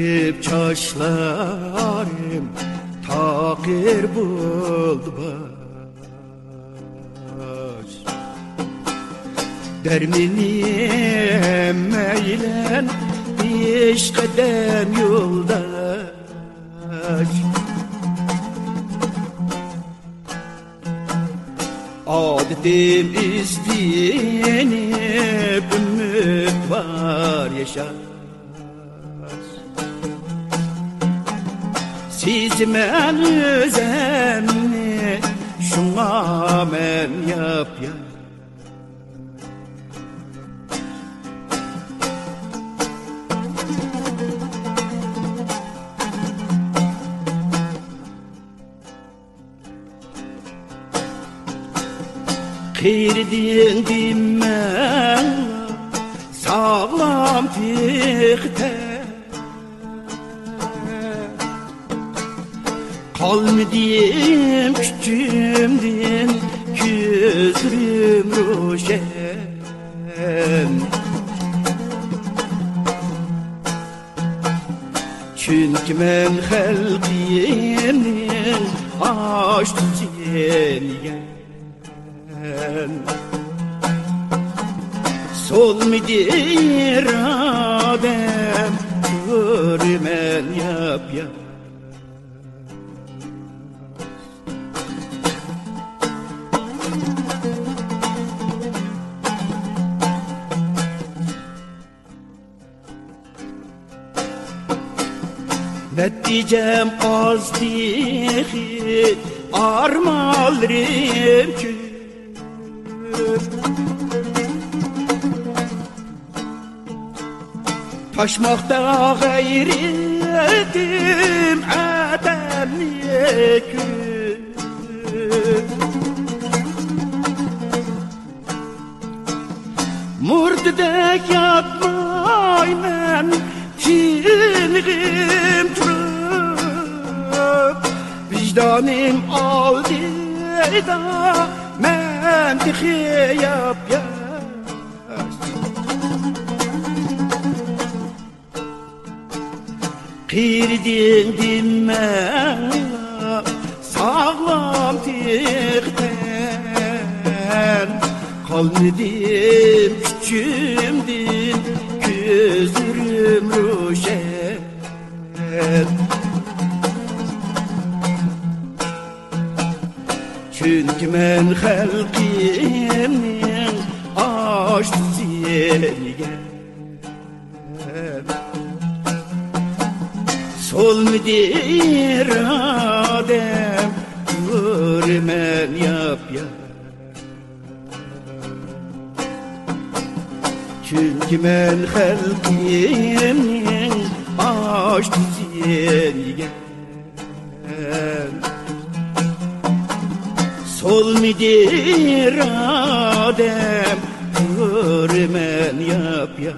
Döküp çaşlarım takir buldu baş. Derminiyem meylen beş kadem yoldaş. Adetim istenip ümit var yaşar. Siz men özemni şuna men yap ya. Kıyırdın dimmen sağlam fikte. Kalmadım küçümdün gözüm roşen. Çünkü men halkinin aşkı cengen. Solmadır adem görmen yap ya. Neticem az değil, armalırım ki. Taşmakta gayretim ademlik. Murdadek yatmayman çiğnim turup. Vicdanım aldı da men tıkı yap ya. Kırdın dimmen sağlam tıkten. Kalmadım küçümdün gözüm roşen. Çünkü men halkinin aşkı cengen. Solmadır adem görmen yap ya. Çünkü men halkinin aşkı cengen. Solmadır adem görmen yap ya.